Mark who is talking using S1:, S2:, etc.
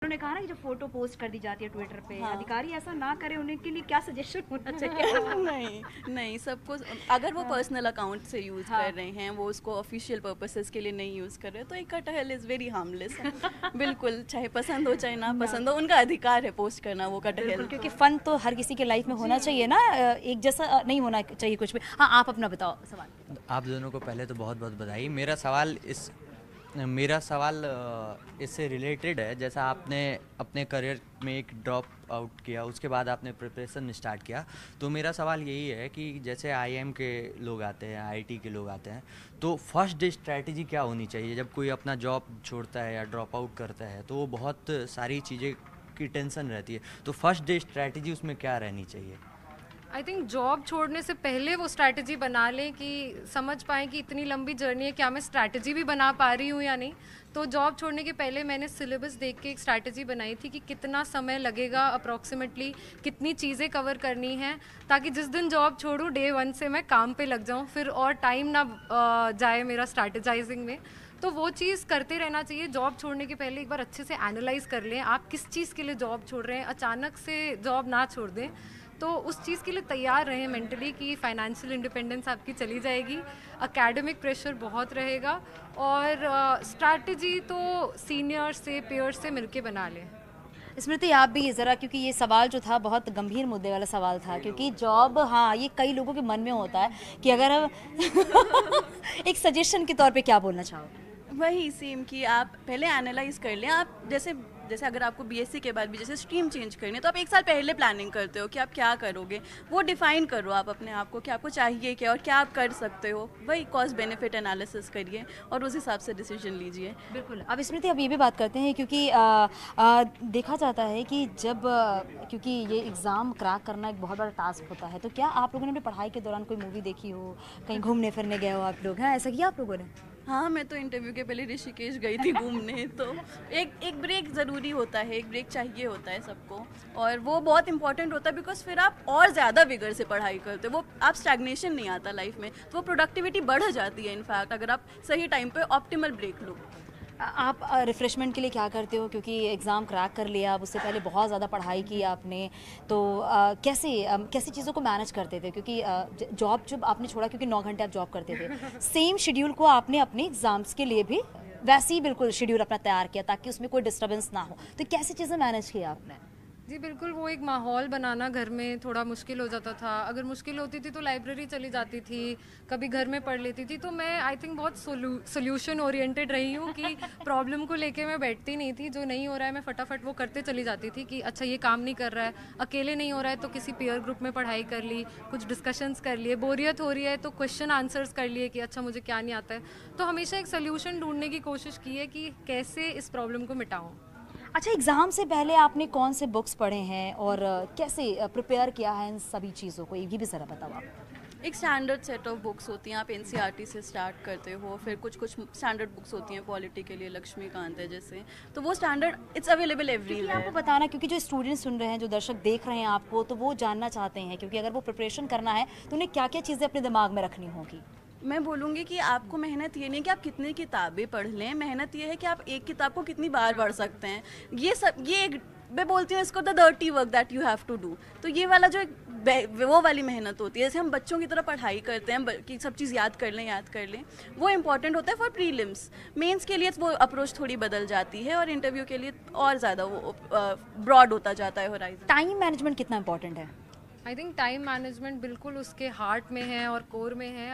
S1: उन्होंने कहा ना कि जो फोटो पोस्ट कर दी जाती है ट्विटर पे,
S2: हाँ।
S1: अधिकारी ऐसा ना करें, उनके लिए क्या सजेशन होना चाहिए?
S2: नहीं नहीं, सबको अगर वो पर्सनल अकाउंट से यूज़
S1: हाँ।
S2: कर रहे हैं, वो उसको ऑफिशियल पर्पसेस के लिए नहीं यूज़ कर रहे, तो एक कटहल इज़ वेरी हार्मलेस है। बिल्कुल, चाहे पसंद हो चाहे ना पसंद हो, उनका अधिकार है पोस्ट करना वो कटहल।
S1: क्योंकि फन तो हर किसी के लाइफ में होना चाहिए ना, एक जैसा नहीं होना चाहिए कुछ भी। हाँ, आप अपना बताओ सवाल।
S3: आप दोनों को पहले तो बहुत बहुत बधाई। मेरा सवाल इससे रिलेटेड है। जैसा आपने अपने करियर में एक ड्रॉप आउट किया, उसके बाद आपने प्रिपरेशन स्टार्ट किया, तो मेरा सवाल यही है कि जैसे आईएम के लोग आते हैं, आईटी के लोग आते हैं, तो फर्स्ट डे स्ट्रैटेजी क्या होनी चाहिए जब कोई अपना जॉब छोड़ता है या ड्रॉप आउट करता है? तो वो बहुत सारी चीज़ें की टेंशन रहती है, तो फर्स्ट डे स्ट्रैटेजी उसमें क्या रहनी चाहिए?
S4: आई थिंक जॉब छोड़ने से पहले वो स्ट्रैटेजी बना लें कि समझ पाएँ कि इतनी लंबी जर्नी है, क्या मैं स्ट्रैटेजी भी बना पा रही हूँ या नहीं। तो जॉब छोड़ने के पहले मैंने सिलेबस देख के एक स्ट्रैटेजी बनाई थी कि कितना समय लगेगा अप्रॉक्सीमेटली, कितनी चीज़ें कवर करनी हैं, ताकि जिस दिन जॉब छोड़ूँ डे 1 से मैं काम पे लग जाऊँ, फिर और टाइम ना जाए मेरा स्ट्रैटेजाइजिंग में। तो वो चीज़ करते रहना चाहिए। जॉब छोड़ने के पहले एक बार अच्छे से एनालाइज कर लें आप किस चीज़ के लिए जॉब छोड़ रहे हैं, अचानक से जॉब ना छोड़ दें। तो उस चीज़ के लिए तैयार रहें मेंटली कि फाइनेंशियल इंडिपेंडेंस आपकी चली जाएगी, एकेडमिक प्रेशर बहुत रहेगा, और स्ट्रैटेजी तो सीनियर से पेयर से मिलके बना लें।
S1: स्मृति, आप भी ज़रा, क्योंकि ये सवाल जो था बहुत गंभीर मुद्दे वाला सवाल था, क्योंकि जॉब, हाँ, ये कई लोगों के मन में होता है कि अगर हम एक सजेशन के तौर पे क्या बोलना चाहोगे?
S2: वही सेम कि आप पहले एनालाइज कर लें। आप जैसे जैसे अगर आपको बीएससी के बाद भी जैसे स्ट्रीम चेंज करनी है, तो आप एक साल पहले प्लानिंग करते हो कि आप क्या करोगे, वो डिफाइन करो आप अपने आप को कि आपको चाहिए क्या और क्या आप कर सकते हो। वही कॉस्ट बेनिफिट एनालिसिस करिए और उस हिसाब से डिसीजन लीजिए।
S1: बिल्कुल। अब स्मृति, अब ये भी बात करते हैं, क्योंकि देखा जाता है कि जब क्योंकि ये एग्ज़ाम क्रैक करना एक बहुत बड़ा टास्क होता है, तो क्या आप लोगों ने अपनी पढ़ाई के दौरान कोई मूवी देखी हो, कहीं घूमने फिरने गए हो आप लोग? हाँ, ऐसा किया आप लोगों ने?
S2: हाँ, मैं तो इंटरव्यू के पहले ऋषिकेश गई थी घूमने। तो एक ब्रेक ज़रूरी होता है, एक ब्रेक चाहिए होता है सबको, और वो बहुत इंपॉर्टेंट होता है, बिकॉज फिर आप और ज़्यादा विगर से पढ़ाई करते हो, वो आप स्टैग्नेशन नहीं आता लाइफ में, तो वो प्रोडक्टिविटी बढ़ जाती है इनफैक्ट, अगर आप सही टाइम पे ऑप्टिमल ब्रेक लो।
S1: आप रिफ़्रेशमेंट के लिए क्या करते हो? क्योंकि एग्ज़ाम क्रैक कर लिया, अब उससे पहले बहुत ज़्यादा पढ़ाई की आपने, तो कैसी चीज़ों को मैनेज करते थे? क्योंकि जॉब जब आपने छोड़ा, क्योंकि 9 घंटे आप जॉब करते थे, सेम शेड्यूल को आपने अपने एग्ज़ाम्स के लिए भी वैसे ही बिल्कुल शेड्यूल अपना तैयार किया ताकि उसमें कोई डिस्टर्बेंस ना हो, तो कैसी चीज़ें मैनेज किया आपने?
S4: जी बिल्कुल, वो एक माहौल बनाना घर में थोड़ा मुश्किल हो जाता था। अगर मुश्किल होती थी तो लाइब्रेरी चली जाती थी, कभी घर में पढ़ लेती थी। तो मैं आई थिंक बहुत सोल्यूशन ओरिएंटेड रही हूँ कि प्रॉब्लम को लेके मैं बैठती नहीं थी। जो नहीं हो रहा है मैं फटाफट वो करते चली जाती थी कि अच्छा ये काम नहीं कर रहा है, अकेले नहीं हो रहा है तो किसी पीयर ग्रुप में पढ़ाई कर ली, कुछ डिस्कशंस कर लिए, बोरियत हो रही है तो क्वेश्चन आंसर्स कर लिए कि अच्छा मुझे क्या नहीं आता है। तो हमेशा एक सोल्यूशन ढूंढने की कोशिश की है कि कैसे इस प्रॉब्लम को मिटाऊँ।
S1: अच्छा, एग्ज़ाम से पहले आपने कौन से बुक्स पढ़े हैं और कैसे प्रिपेयर किया है इन सभी चीज़ों को, ये भी ज़रा बताओ आप।
S2: एक स्टैंडर्ड सेट ऑफ बुक्स होती हैं, आप एनसीईआरटी से स्टार्ट करते हो, फिर कुछ स्टैंडर्ड बुक्स होती हैं पॉलिटी के लिए, लक्ष्मीकांत है जैसे, तो वो स्टैंडर्ड इट्स अवेलेबल एवरीवेयर।
S1: आपको बताना, क्योंकि जो स्टूडेंट्स सुन रहे हैं, जो दर्शक देख रहे हैं आपको, तो वो जानना चाहते हैं, क्योंकि अगर वो प्रिपरेशन करना है तो उन्हें क्या क्या चीज़ें अपने दिमाग में रखनी होगी।
S2: मैं बोलूँगी कि आपको मेहनत ये नहीं कि आप कितनी किताबें पढ़ लें, मेहनत ये है कि आप एक किताब को कितनी बार पढ़ सकते हैं। ये एक, मैं बोलती हूँ इसको the dirty work that you have to do. तो ये वाला जो वो वाली मेहनत होती है, जैसे हम बच्चों की तरह पढ़ाई करते हैं कि सब चीज़ याद कर लें, वो इंपॉर्टेंट होता है फॉर प्रीलिम्स। मेंस के लिए वो अप्रोच थोड़ी बदल जाती है और इंटरव्यू के लिए और ज़्यादा वो ब्रॉड होता जाता है होराइजन।
S1: टाइम मैनेजमेंट कितना इंपॉर्टेंट है?
S4: आई थिंक टाइम मैनेजमेंट बिल्कुल उसके हार्ट में है और कोर में है।